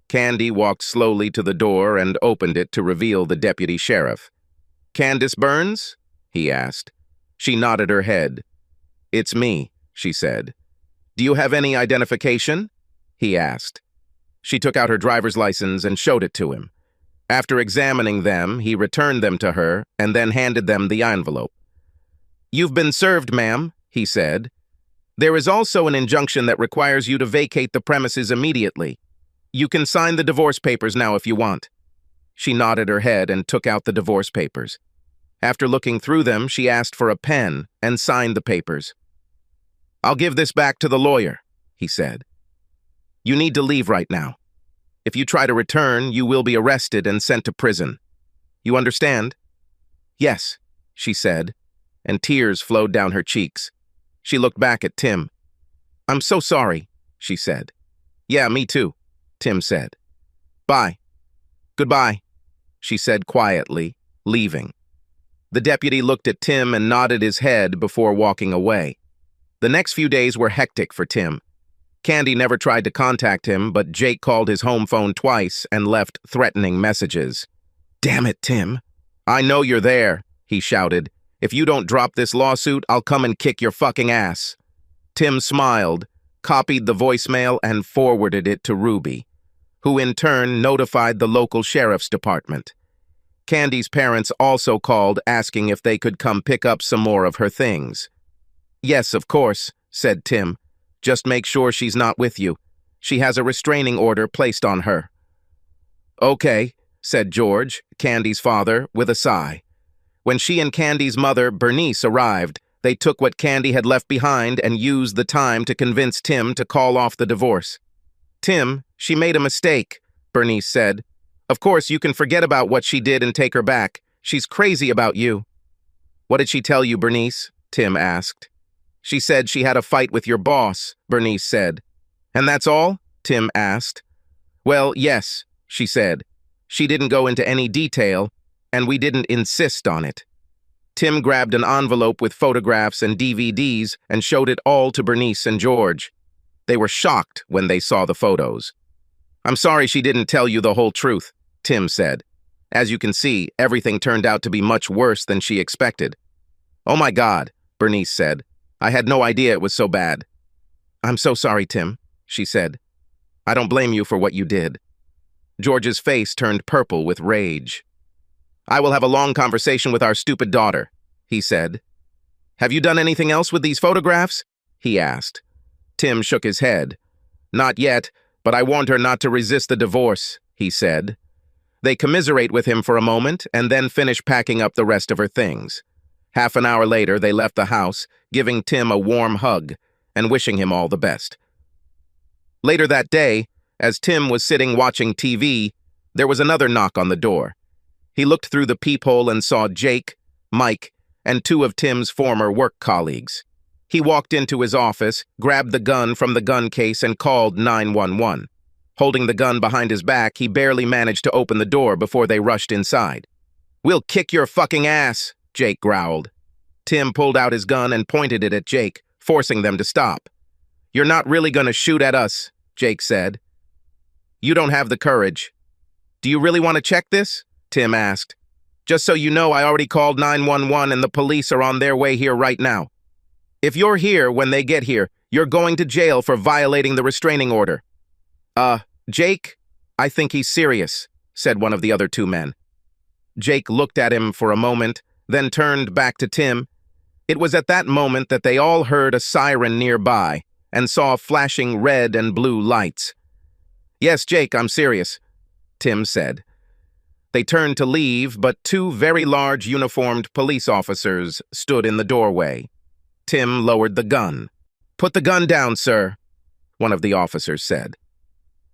Candy walked slowly to the door and opened it to reveal the deputy sheriff. "Candace Burns?" he asked. She nodded her head. "It's me," she said. "Do you have any identification?" he asked. She took out her driver's license and showed it to him. After examining them, he returned them to her and then handed them the envelope. "You've been served, ma'am," he said. "There is also an injunction that requires you to vacate the premises immediately. You can sign the divorce papers now if you want." She nodded her head and took out the divorce papers. After looking through them, she asked for a pen and signed the papers. "I'll give this back to the lawyer," he said. "You need to leave right now. If you try to return, you will be arrested and sent to prison. You understand?" "Yes," she said, and tears flowed down her cheeks. She looked back at Tim. "I'm so sorry," she said. "Yeah, me too," Tim said. "Bye." "Goodbye," she said quietly, leaving. The deputy looked at Tim and nodded his head before walking away. The next few days were hectic for Tim. Candy never tried to contact him, but Jake called his home phone twice and left threatening messages. "Damn it, Tim. I know you're there," he shouted. "If you don't drop this lawsuit, I'll come and kick your fucking ass." Tim smiled, copied the voicemail, and forwarded it to Ruby, who in turn notified the local sheriff's department. Candy's parents also called asking if they could come pick up some more of her things. "Yes, of course," said Tim. "Just make sure she's not with you. She has a restraining order placed on her." "Okay," said George, Candy's father, with a sigh. When she and Candy's mother, Bernice, arrived, They took what Candy had left behind and used the time to convince Tim to call off the divorce. "Tim, she made a mistake," Bernice said. "Of course, you can forget about what she did and take her back. She's crazy about you." "What did she tell you, Bernice?" Tim asked. "She said she had a fight with your boss," Bernice said. "And that's all?" Tim asked. "Well, yes," she said. "She didn't go into any detail, and we didn't insist on it." Tim grabbed an envelope with photographs and DVDs and showed it all to Bernice and George. They were shocked when they saw the photos. "I'm sorry she didn't tell you the whole truth," Tim said. "As you can see, everything turned out to be much worse than she expected." "Oh my God," Bernice said. "I had no idea it was so bad." "I'm so sorry, Tim," she said. "I don't blame you for what you did." George's face turned purple with rage. "I will have a long conversation with our stupid daughter," he said. "Have you done anything else with these photographs?" he asked. Tim shook his head. "Not yet, but I warned her not to resist the divorce," he said. They commiserate with him for a moment and then finish packing up the rest of her things. Half an hour later, they left the house, giving Tim a warm hug and wishing him all the best. Later that day, as Tim was sitting watching TV, there was another knock on the door. He looked through the peephole and saw Jake, Mike, and two of Tim's former work colleagues. He walked into his office, grabbed the gun from the gun case, and called 911. Holding the gun behind his back, he barely managed to open the door before they rushed inside. "We'll kick your fucking ass," Jake growled. Tim pulled out his gun and pointed it at Jake, forcing them to stop. "You're not really gonna shoot at us," Jake said. "You don't have the courage." "Do you really want to check this?" Tim asked. "Just so you know, I already called 911 and the police are on their way here right now. If you're here when they get here, you're going to jail for violating the restraining order." Jake, I think he's serious," said one of the other two men. Jake looked at him for a moment, then turned back to Tim. It was at that moment that they all heard a siren nearby and saw flashing red and blue lights. "Yes, Jake, I'm serious," Tim said. They turned to leave, but two very large uniformed police officers stood in the doorway. Tim lowered the gun. "Put the gun down, sir," one of the officers said.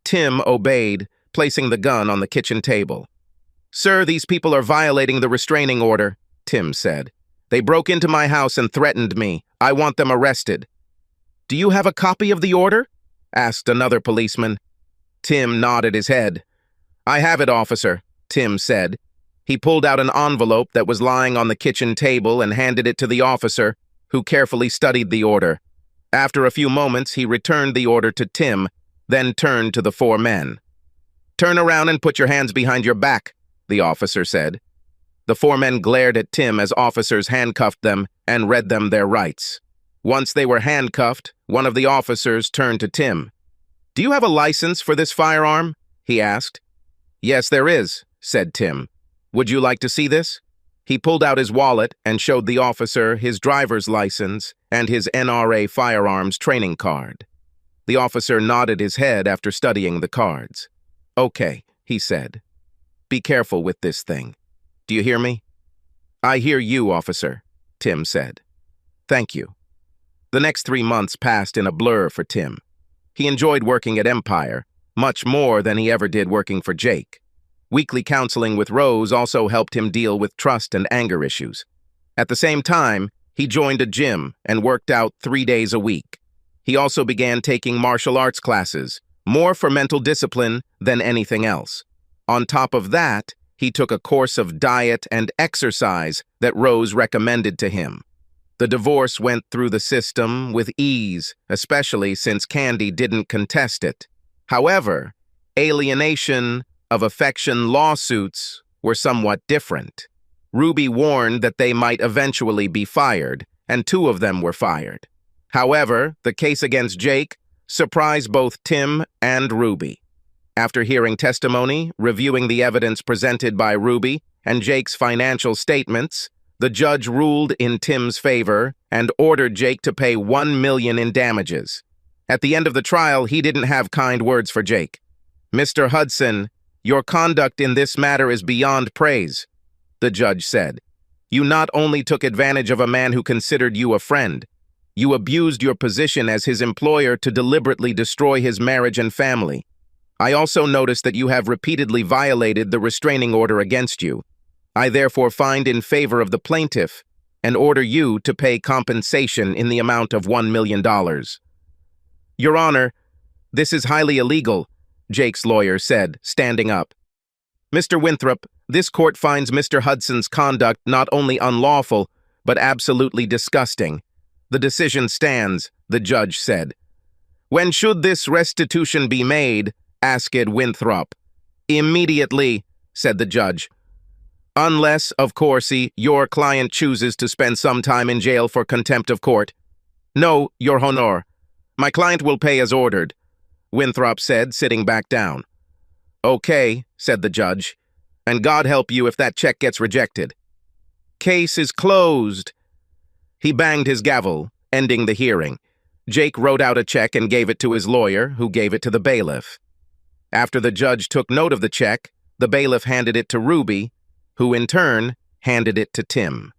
Tim obeyed, placing the gun on the kitchen table. "Sir, these people are violating the restraining order," Tim said. "They broke into my house and threatened me. I want them arrested." "Do you have a copy of the order?" asked another policeman. Tim nodded his head. "I have it, officer," Tim said. He pulled out an envelope that was lying on the kitchen table and handed it to the officer, who carefully studied the order. After a few moments, he returned the order to Tim, then turned to the four men. "Turn around and put your hands behind your back," the officer said. The four men glared at Tim as officers handcuffed them and read them their rights. Once they were handcuffed, one of the officers turned to Tim. "Do you have a license for this firearm?" he asked. "Yes, there is," said Tim. "Would you like to see this?" He pulled out his wallet and showed the officer his driver's license and his NRA firearms training card. The officer nodded his head after studying the cards. "Okay," he said. "Be careful with this thing. Do you hear me?" "I hear you, officer," Tim said. "Thank you." The next 3 months passed in a blur for Tim. He enjoyed working at Empire, much more than he ever did working for Jake. Weekly counseling with Rose also helped him deal with trust and anger issues. At the same time, he joined a gym and worked out 3 days a week. He also began taking martial arts classes, more for mental discipline than anything else. On top of that, he took a course of diet and exercise that Rose recommended to him. The divorce went through the system with ease, especially since Candy didn't contest it. However, alienation of affection lawsuits were somewhat different. Ruby warned that they might eventually be fired, and 2 of them were fired. However, the case against Jake surprised both Tim and Ruby. After hearing testimony, reviewing the evidence presented by Ruby, and Jake's financial statements, the judge ruled in Tim's favor and ordered Jake to pay $1 million in damages. At the end of the trial, he didn't have kind words for Jake. "Mr. Hudson, your conduct in this matter is beyond praise," the judge said. You not only took advantage of a man who considered you a friend, you abused your position as his employer to deliberately destroy his marriage and family. I also noticed that you have repeatedly violated the restraining order against you. I therefore find in favor of the plaintiff and order you to pay compensation in the amount of $1 million. Your Honor, this is highly illegal, Jake's lawyer said, standing up. Mr. Winthrop, this court finds Mr. Hudson's conduct not only unlawful, but absolutely disgusting. The decision stands, the judge said. When should this restitution be made? Asked Winthrop. Immediately, said the judge. Unless, of course, your client chooses to spend some time in jail for contempt of court. No, Your Honor. My client will pay as ordered, Winthrop said, sitting back down. Okay, said the judge, and God help you if that check gets rejected. Case is closed. He banged his gavel, ending the hearing. Jake wrote out a check and gave it to his lawyer, who gave it to the bailiff. After the judge took note of the check, the bailiff handed it to Ruby, who in turn handed it to Tim.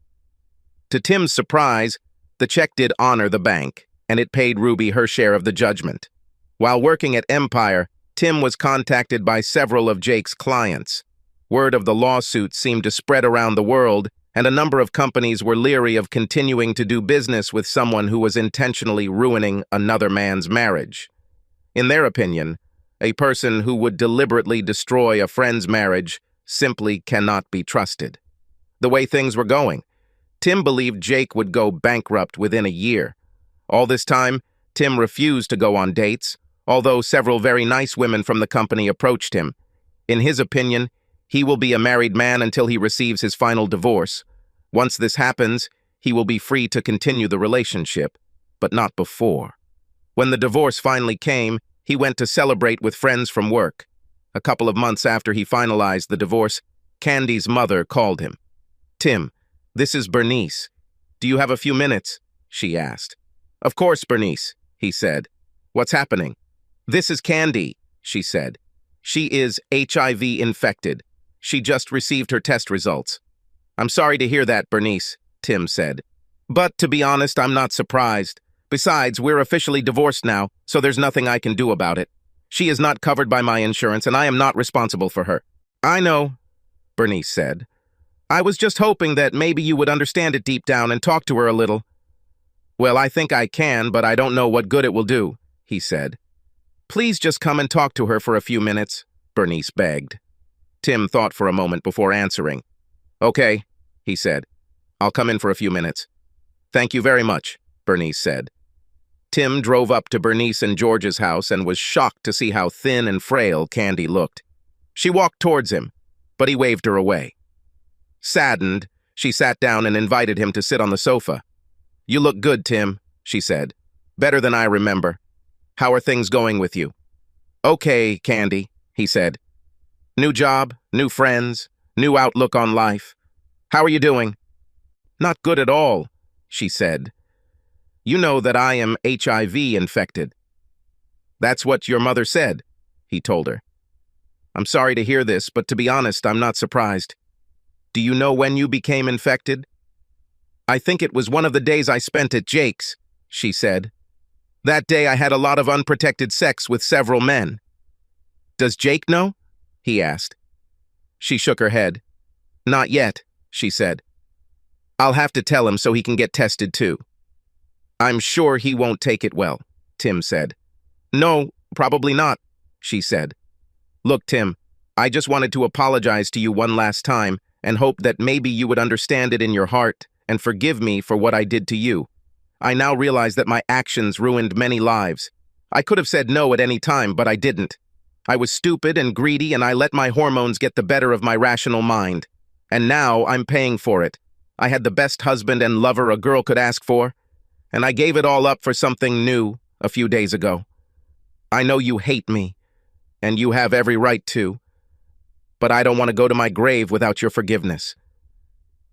To Tim's surprise, the check did honor the bank, and it paid Ruby her share of the judgment. While working at Empire, Tim was contacted by several of Jake's clients. Word of the lawsuit seemed to spread around the world, and a number of companies were leery of continuing to do business with someone who was intentionally ruining another man's marriage. In their opinion, a person who would deliberately destroy a friend's marriage simply cannot be trusted. The way things were going, Tim believed Jake would go bankrupt within a year. All this time, Tim refused to go on dates, although several very nice women from the company approached him. In his opinion, he will be a married man until he receives his final divorce. Once this happens, he will be free to continue the relationship, but not before. When the divorce finally came, he went to celebrate with friends from work. A couple of months after he finalized the divorce, Candy's mother called him. Tim, this is Bernice. Do you have a few minutes? She asked. Of course, Bernice, he said. What's happening? This is Candy, she said. She is HIV infected. She just received her test results. I'm sorry to hear that, Bernice, Tim said. But to be honest, I'm not surprised. Besides, we're officially divorced now, so there's nothing I can do about it. She is not covered by my insurance, and I am not responsible for her. I know, Bernice said. I was just hoping that maybe you would understand it deep down and talk to her a little. Well, I think I can, but I don't know what good it will do, he said. Please just come and talk to her for a few minutes, Bernice begged. Tim thought for a moment before answering. Okay, he said. I'll come in for a few minutes. Thank you very much, Bernice said. Tim drove up to Bernice and George's house and was shocked to see how thin and frail Candy looked. She walked towards him, but he waved her away. Saddened, she sat down and invited him to sit on the sofa. You look good, Tim, she said. Better than I remember. How are things going with you? Okay, Candy, he said. New job, new friends, new outlook on life. How are you doing? Not good at all, she said. You know that I am HIV infected. That's what your mother said, he told her. I'm sorry to hear this, but to be honest, I'm not surprised. Do you know when you became infected? I think it was one of the days I spent at Jake's, she said. That day I had a lot of unprotected sex with several men. Does Jake know? He asked. She shook her head. Not yet, she said. I'll have to tell him so he can get tested too. I'm sure he won't take it well, Tim said. No, probably not, she said. Look, Tim, I just wanted to apologize to you one last time and hope that maybe you would understand it in your heart and forgive me for what I did to you. I now realize that my actions ruined many lives. I could have said no at any time, but I didn't. I was stupid and greedy, and I let my hormones get the better of my rational mind. And now I'm paying for it. I had the best husband and lover a girl could ask for, and I gave it all up for something new a few days ago. I know you hate me, and you have every right to, but I don't want to go to my grave without your forgiveness.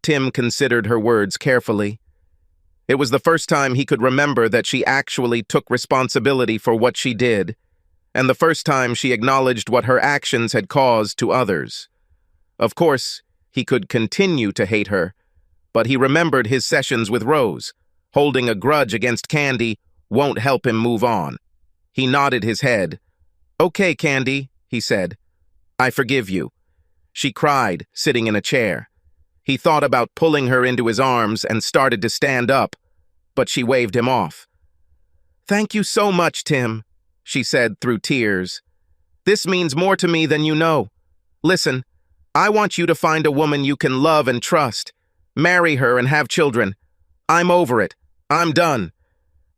Tim considered her words carefully. It was the first time he could remember that she actually took responsibility for what she did, and the first time she acknowledged what her actions had caused to others. Of course, he could continue to hate her, but he remembered his sessions with Rose. Holding a grudge against Candy won't help him move on. He nodded his head. "Okay, Candy," he said. "I forgive you." She cried, sitting in a chair. He thought about pulling her into his arms and started to stand up, but she waved him off. "Thank you so much, Tim," she said through tears. "This means more to me than you know. Listen, I want you to find a woman you can love and trust. Marry her and have children. I'm over it. I'm done.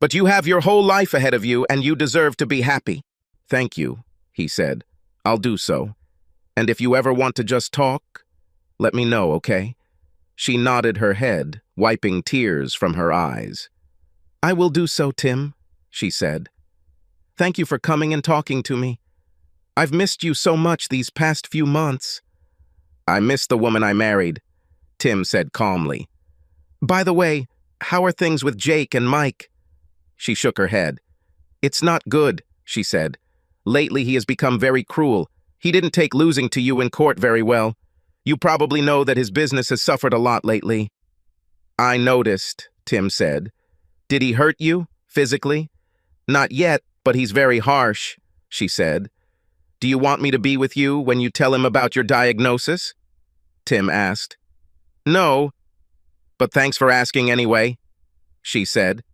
But you have your whole life ahead of you, and you deserve to be happy." "Thank you," he said. "I'll do so. And if you ever want to just talk, let me know, okay?" She nodded her head, wiping tears from her eyes. "I will do so, Tim," she said. "Thank you for coming and talking to me. I've missed you so much these past few months." "I miss the woman I married," Tim said calmly. "By the way, how are things with Jake and Mike?" She shook her head. "It's not good," she said. "Lately he has become very cruel. He didn't take losing to you in court very well. You probably know that his business has suffered a lot lately." "I noticed," Tim said. "Did he hurt you, physically?" "Not yet, but he's very harsh," she said. "Do you want me to be with you when you tell him about your diagnosis?" Tim asked. "No, but thanks for asking anyway," she said.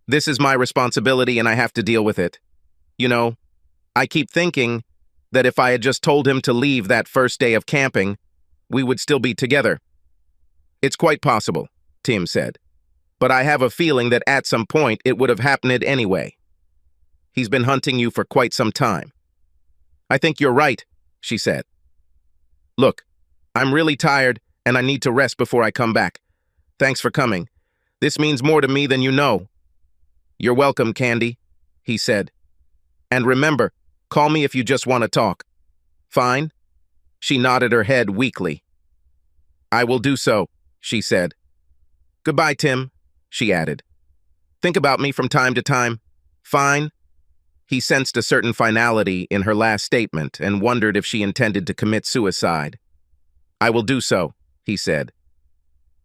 "This is my responsibility and I have to deal with it. You know, I keep thinking that if I had just told him to leave that first day of camping, we would still be together." "It's quite possible," Tim said. "But I have a feeling that at some point it would have happened anyway. He's been hunting you for quite some time." "I think you're right," she said. "Look, I'm really tired and I need to rest before I come back. Thanks for coming. This means more to me than you know." "You're welcome, Candy," he said. "And remember, call me if you just want to talk." "Fine?" She nodded her head weakly. "I will do so," she said. "Goodbye, Tim," she added. "Think about me from time to time. Fine?" He sensed a certain finality in her last statement and wondered if she intended to commit suicide. "I will do so," he said.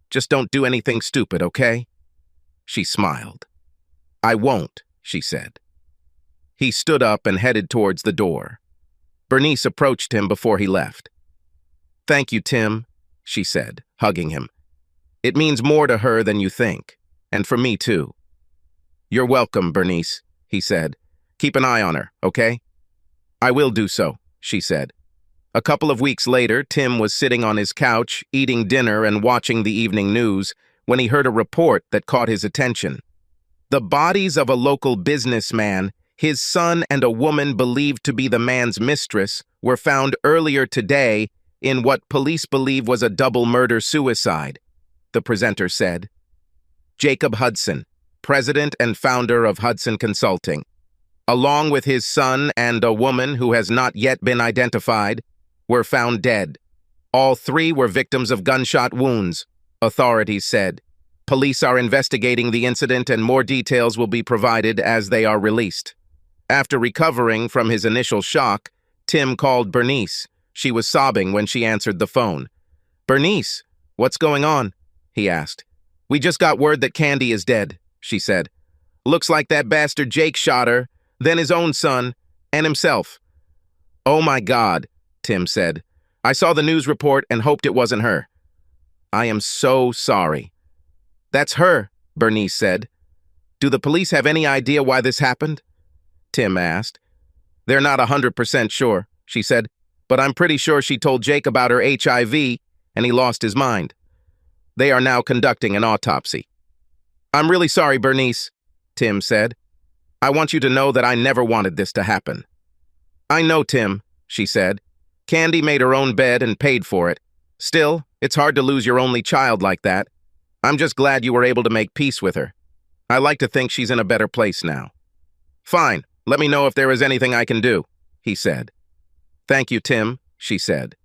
"Just don't do anything stupid, okay?" She smiled. "I won't," she said. He stood up and headed towards the door. Bernice approached him before he left. "Thank you, Tim," she said, hugging him. "It means more to her than you think, and for me too." "You're welcome, Bernice," he said. "Keep an eye on her, okay?" "I will do so," she said. A couple of weeks later, Tim was sitting on his couch, eating dinner and watching the evening news, when he heard a report that caught his attention. The bodies of a local businessman, his son, and a woman believed to be the man's mistress were found earlier today in what police believe was a double murder-suicide, the presenter said. Jacob Hudson, president and founder of Hudson Consulting, along with his son and a woman who has not yet been identified, were found dead. All three were victims of gunshot wounds, authorities said. Police are investigating the incident and more details will be provided as they are released. After recovering from his initial shock, Tim called Bernice. She was sobbing when she answered the phone. "Bernice, what's going on?" he asked. "We just got word that Candy is dead," she said. "Looks like that bastard Jake shot her, then his own son, and himself." "Oh my God," Tim said. "I saw the news report and hoped it wasn't her." "I am so sorry." "That's her," Bernice said. "Do the police have any idea why this happened?" Tim asked. "They're not 100% sure," she said, "but I'm pretty sure she told Jake about her HIV and he lost his mind. They are now conducting an autopsy." "I'm really sorry, Bernice," Tim said. "I want you to know that I never wanted this to happen." "I know, Tim," she said. "Candy made her own bed and paid for it. Still, it's hard to lose your only child like that. I'm just glad you were able to make peace with her. I like to think she's in a better place now." "Fine, let me know if there is anything I can do," he said. "Thank you, Tim," she said.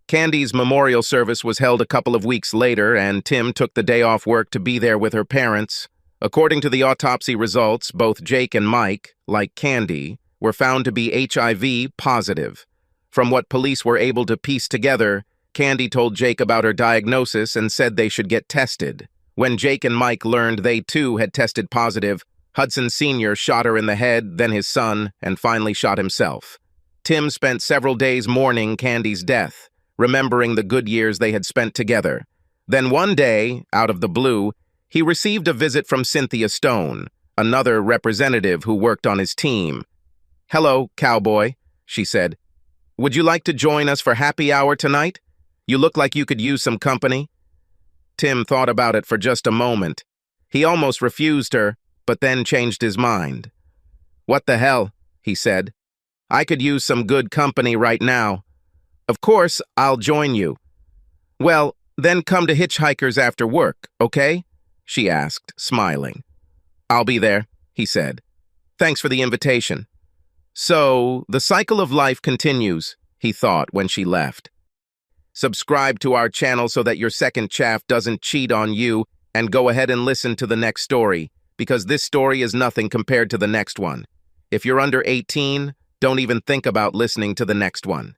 Candy's memorial service was held a couple of weeks later, and Tim took the day off work to be there with her parents. According to the autopsy results, both Jake and Mike, like Candy, were found to be HIV positive. From what police were able to piece together, Candy told Jake about her diagnosis and said they should get tested. When Jake and Mike learned they too had tested positive, Hudson Sr. shot her in the head, then his son, and finally shot himself. Tim spent several days mourning Candy's death, remembering the good years they had spent together. Then one day, out of the blue, he received a visit from Cynthia Stone, another representative who worked on his team. "Hello, cowboy," she said. "Would you like to join us for happy hour tonight? You look like you could use some company." Tim thought about it for just a moment. He almost refused her, but then changed his mind. "What the hell?" he said. "I could use some good company right now. Of course, I'll join you." "Well, then come to Hitchhikers after work, okay?" she asked, smiling. "I'll be there," he said. "Thanks for the invitation." So, the cycle of life continues, he thought when she left. Subscribe to our channel so that your second chaff doesn't cheat on you, and go ahead and listen to the next story, because this story is nothing compared to the next one. If you're under 18, don't even think about listening to the next one.